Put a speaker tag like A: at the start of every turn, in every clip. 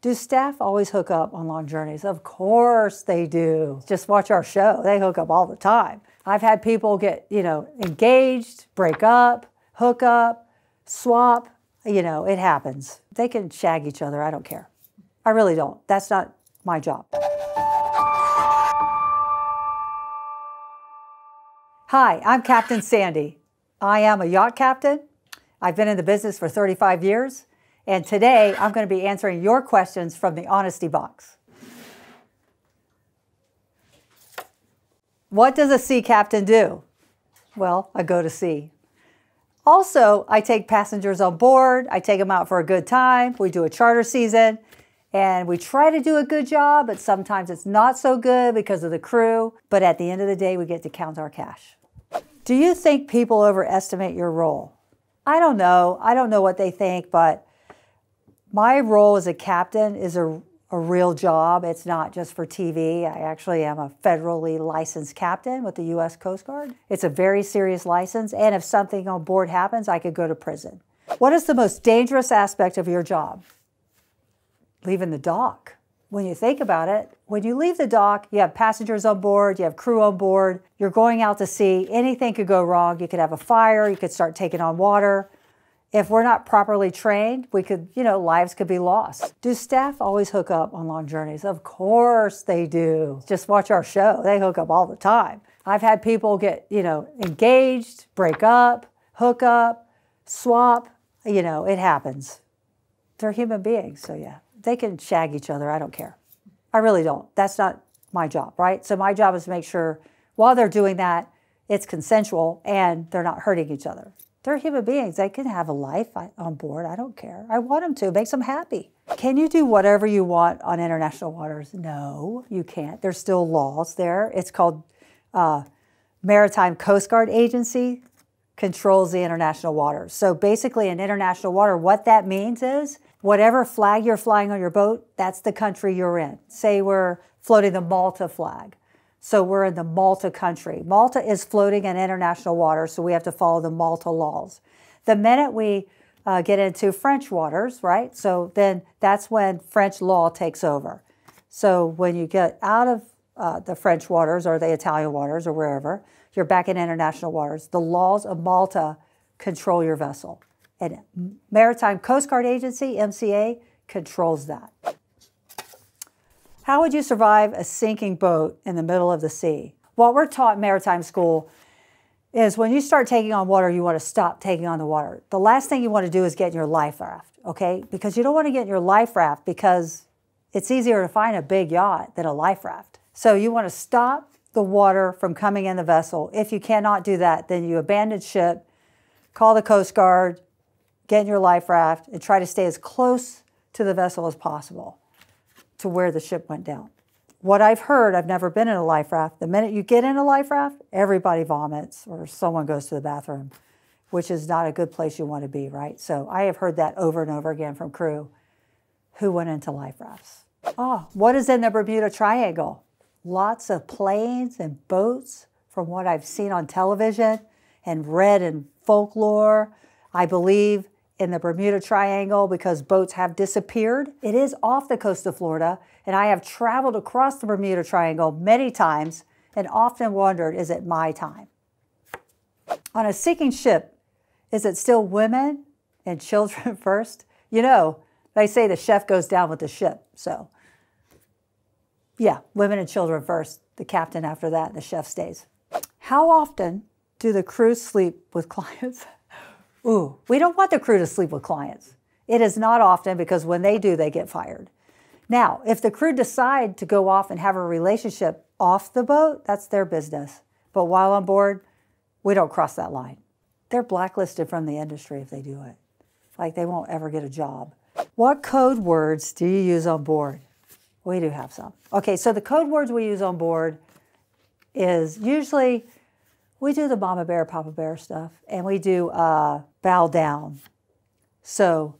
A: Do staff always hook up on long journeys? Of course they do. Just watch our show. They hook up all the time. I've had people get, engaged, break up, hook up, swap. It happens. They can shag each other. I don't care. I really don't. That's not my job. Hi, I'm Captain Sandy. I am a yacht captain. I've been in the business for 35 years. And today, I'm going to be answering your questions from the Honesty Box. What does a sea captain do? Well, I go to sea. Also, I take passengers on board. I take them out for a good time. We do a charter season. And we try to do a good job, but sometimes it's not so good because of the crew. But at the end of the day, we get to count our cash. Do you think people overestimate your role? I don't know. I don't know what they think, but my role as a captain is a real job. It's not just for TV. I actually am a federally licensed captain with the U.S. Coast Guard. It's a very serious license, and if something on board happens, I could go to prison. What is the most dangerous aspect of your job? Leaving the dock. When you think about it, when you leave the dock, you have passengers on board, you have crew on board, you're going out to sea, anything could go wrong. You could have a fire, you could start taking on water. If we're not properly trained, we could, lives could be lost. Do staff always hook up on long journeys? Of course they do. Just watch our show. They hook up all the time. I've had people get, engaged, break up, hook up, swap. It happens. They're human beings, so yeah. They can shag each other. I don't care. I really don't. That's not my job, right? So my job is to make sure while they're doing that, it's consensual and they're not hurting each other. They're human beings. They can have a life on board. I don't care. I want them to. It makes them happy. Can you do whatever you want on international waters? No, you can't. There's still laws there. It's called Maritime Coast Guard Agency controls the international waters. So basically in international water, what that means is whatever flag you're flying on your boat, that's the country you're in. Say we're floating the Malta flag. So we're in the Malta country. Malta is floating in international water, so we have to follow the Malta laws. The minute we get into French waters, right, so then that's when French law takes over. So when you get out of the French waters or the Italian waters or wherever, you're back in international waters. The laws of Malta control your vessel. And Maritime Coast Guard Agency, MCA, controls that. How would you survive a sinking boat in the middle of the sea? What we're taught in maritime school is when you start taking on water, you want to stop taking on the water. The last thing you want to do is get in your life raft, okay? Because you don't want to get in your life raft because it's easier to find a big yacht than a life raft. So you want to stop the water from coming in the vessel. If you cannot do that, then you abandon ship, call the Coast Guard, get in your life raft, and try to stay as close to the vessel as possible to where the ship went down. What I've heard, I've never been in a life raft, the minute you get in a life raft, everybody vomits or someone goes to the bathroom, which is not a good place you want to be, right? So I have heard that over and over again from crew who went into life rafts. Oh, what is in the Bermuda Triangle? Lots of planes and boats from what I've seen on television and read in folklore. I believe in the Bermuda Triangle because boats have disappeared. It is off the coast of Florida, and I have traveled across the Bermuda Triangle many times and often wondered, is it my time? On a sinking ship, is it still women and children first? They say the chef goes down with the ship, so yeah, women and children first, the captain after that, and the chef stays. How often do the crew sleep with clients? Ooh, we don't want the crew to sleep with clients. It is not often because when they do, they get fired. Now, if the crew decide to go off and have a relationship off the boat, that's their business. But while on board, we don't cross that line. They're blacklisted from the industry if they do it. Like they won't ever get a job. What code words do you use on board? We do have some. Okay, so the code words we use on board is usually we do the mama bear, papa bear stuff, and we do bow down. So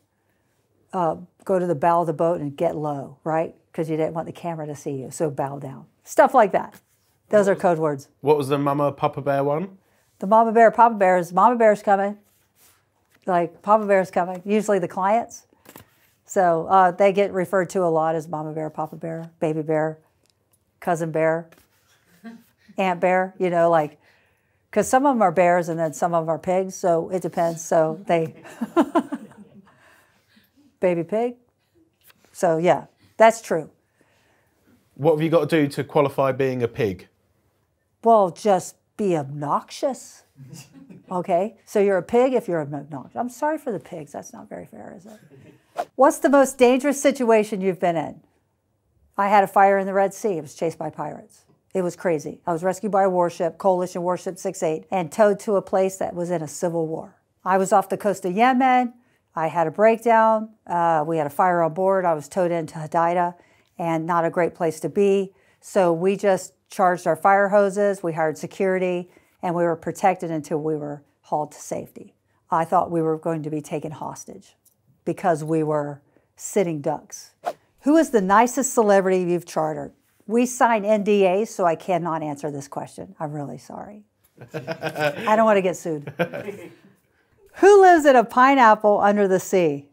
A: go to the bow of the boat and get low, right? Because you didn't want the camera to see you, so bow down. Stuff like that. Those are code words.
B: What was the mama, papa bear one?
A: The mama bear, papa bear is mama bear's coming. Like, papa bear's coming. Usually the clients. So they get referred to a lot as Mama Bear, Papa Bear, Baby Bear, Cousin Bear, Aunt Bear, you know, like, because some of them are bears and then some of them are pigs, so it depends. So they, baby pig. So yeah, that's true.
B: What have you got to do to qualify being a pig?
A: Well, just be obnoxious. Okay, so you're a pig if you're obnoxious. I'm sorry for the pigs. That's not very fair, is it? What's the most dangerous situation you've been in? I had a fire in the Red Sea. I was chased by pirates. It was crazy. I was rescued by a warship, Coalition Warship 68, and towed to a place that was in a civil war. I was off the coast of Yemen. I had a breakdown. We had a fire on board. I was towed into Hadida, and not a great place to be. So we just charged our fire hoses. We hired security, and we were protected until we were hauled to safety. I thought we were going to be taken hostage because we were sitting ducks. Who is the nicest celebrity you've chartered? We sign NDAs, so I cannot answer this question. I'm really sorry. I don't want to get sued. Who lives in a pineapple under the sea?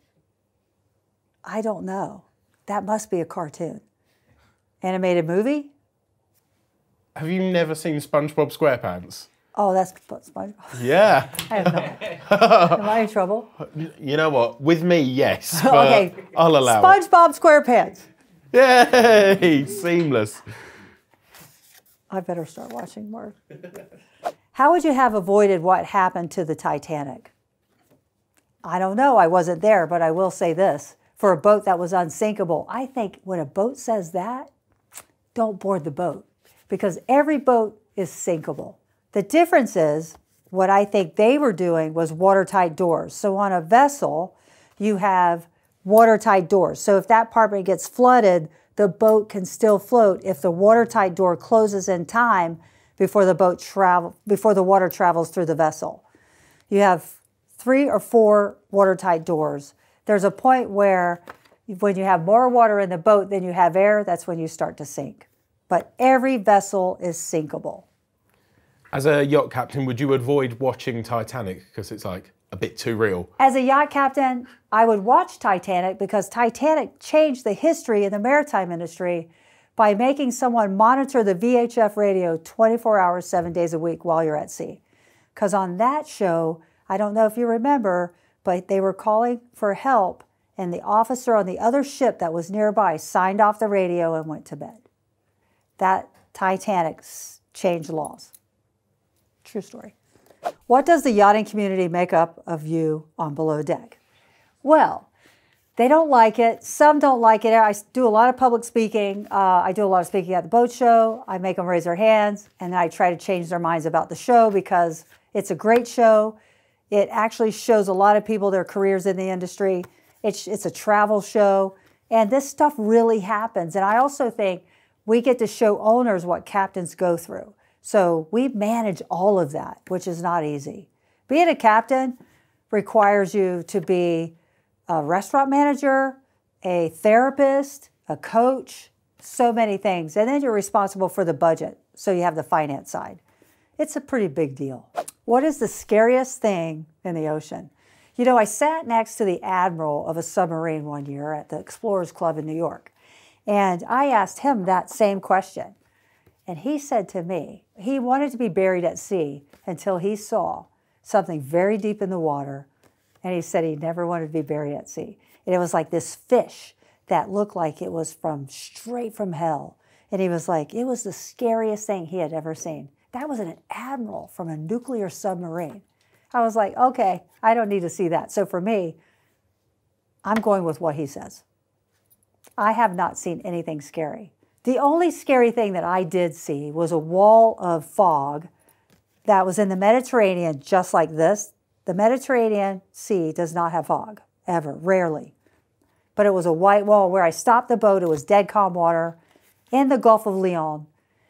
A: I don't know. That must be a cartoon. Animated movie?
B: Have you never seen SpongeBob SquarePants?
A: Oh, that's SpongeBob.
B: Yeah.
A: I have no. Am I in trouble?
B: You know what? With me, yes. But
A: Okay.
B: I'll allow it.
A: SpongeBob SquarePants.
B: Yay! Seamless.
A: I better start watching more. How would you have avoided what happened to the Titanic? I don't know. I wasn't there, but I will say this. For a boat that was unsinkable, I think when a boat says that, don't board the boat, because every boat is sinkable. The difference is, what I think they were doing was watertight doors. So on a vessel, you have watertight doors. So if that compartment gets flooded, the boat can still float if the watertight door closes in time before the water travels through the vessel. You have 3 or 4 watertight doors. There's a point where when you have more water in the boat than you have air, that's when you start to sink. But every vessel is sinkable.
B: As a yacht captain, would you avoid watching Titanic because it's like a bit too real?
A: As a yacht captain, I would watch Titanic because Titanic changed the history in the maritime industry by making someone monitor the VHF radio 24 hours, 7 days a week while you're at sea. Because on that show, I don't know if you remember, but they were calling for help, and the officer on the other ship that was nearby signed off the radio and went to bed. That Titanic changed laws. True story. What does the yachting community make up of you on below deck? Well, they don't like it. Some don't like it. I do a lot of public speaking. I do a lot of speaking at the boat show. I make them raise their hands, and then I try to change their minds about the show because it's a great show. It actually shows a lot of people their careers in the industry. It's a travel show, and this stuff really happens. And I also think we get to show owners what captains go through. So we manage all of that, which is not easy. Being a captain requires you to be a restaurant manager, a therapist, a coach, so many things. And then you're responsible for the budget, so you have the finance side. It's a pretty big deal. What is the scariest thing in the ocean? You know, I sat next to the admiral of a submarine one year at the Explorers Club in New York, and I asked him that same question. And he said to me, he wanted to be buried at sea until he saw something very deep in the water. And he said he never wanted to be buried at sea. And it was like this fish that looked like it was straight from hell. And he was like, it was the scariest thing he had ever seen. That was an admiral from a nuclear submarine. I was like, okay, I don't need to see that. So for me, I'm going with what he says. I have not seen anything scary. The only scary thing that I did see was a wall of fog that was in the Mediterranean just like this. The Mediterranean Sea does not have fog, ever, rarely. But it was a white wall where I stopped the boat. It was dead calm water in the Gulf of Lyon.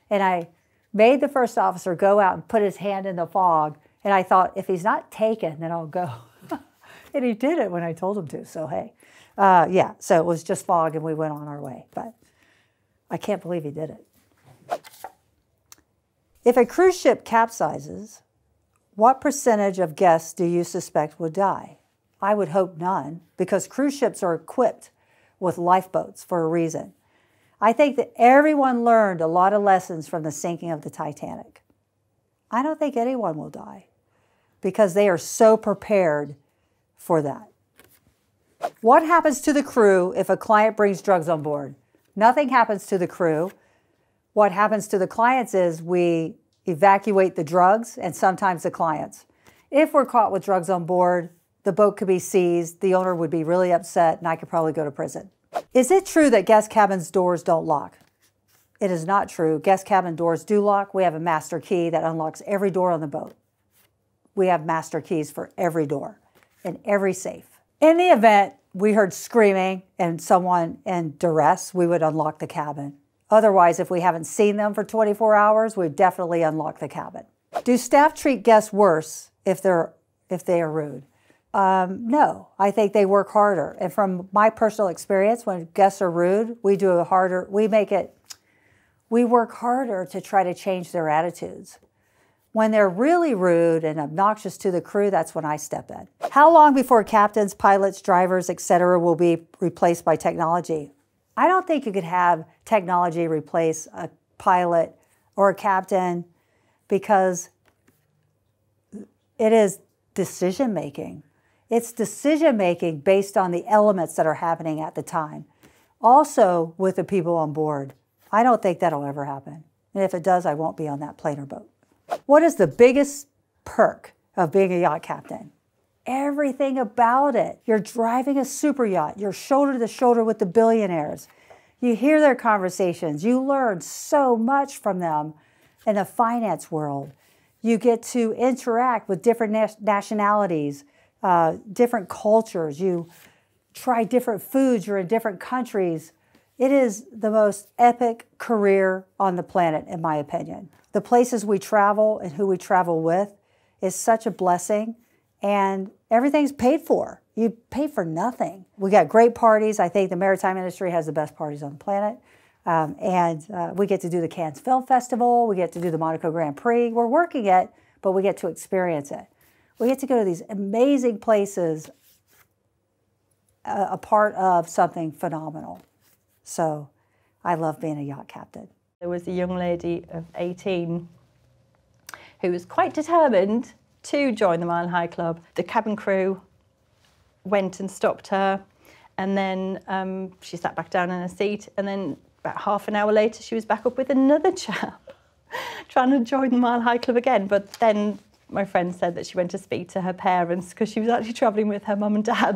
A: And I made the first officer go out and put his hand in the fog. And I thought, if he's not taken, then I'll go. And he did it when I told him to, so hey. Yeah, so it was just fog and we went on our way. But I can't believe he did it. If a cruise ship capsizes, what percentage of guests do you suspect would die? I would hope none, because cruise ships are equipped with lifeboats for a reason. I think that everyone learned a lot of lessons from the sinking of the Titanic. I don't think anyone will die because they are so prepared for that. What happens to the crew if a client brings drugs on board? Nothing happens to the crew. What happens to the clients is we evacuate the drugs and sometimes the clients. If we're caught with drugs on board, the boat could be seized, the owner would be really upset, and I could probably go to prison. Is it true that guest cabins doors don't lock? It is not true. Guest cabin doors do lock. We have a master key that unlocks every door on the boat. We have master keys for every door and every safe. In the event we heard screaming and someone in duress, we would unlock the cabin. Otherwise, if we haven't seen them for 24 hours, we'd definitely unlock the cabin. Do staff treat guests worse if they are rude? No, I think they work harder. And from my personal experience, when guests are rude, we work harder to try to change their attitudes. When they're really rude and obnoxious to the crew, that's when I step in. How long before captains, pilots, drivers, etc. will be replaced by technology? I don't think you could have technology replace a pilot or a captain because it is decision-making. It's decision-making based on the elements that are happening at the time. Also with the people on board. I don't think that'll ever happen. And if it does, I won't be on that plane or boat. What is the biggest perk of being a yacht captain? Everything about it. You're driving a super yacht. You're shoulder to shoulder with the billionaires. You hear their conversations. You learn so much from them in the finance world. You get to interact with different nationalities, different cultures. You try different foods. You're in different countries. It is the most epic career on the planet, in my opinion. The places we travel and who we travel with is such a blessing, and everything's paid for. You pay for nothing. We got great parties. I think the maritime industry has the best parties on the planet. We get to do the Cannes Film Festival. We get to do the Monaco Grand Prix. We're working it, but we get to experience it. We get to go to these amazing places, a part of something phenomenal. So I love being a yacht captain.
C: There was a young lady of 18 who was quite determined to join the Mile High Club. The cabin crew went and stopped her, and then she sat back down in her seat, and then about half an hour later she was back up with another chap trying to join the Mile High Club again. But then my friend said that she went to speak to her parents because she was actually travelling with her mum and dad.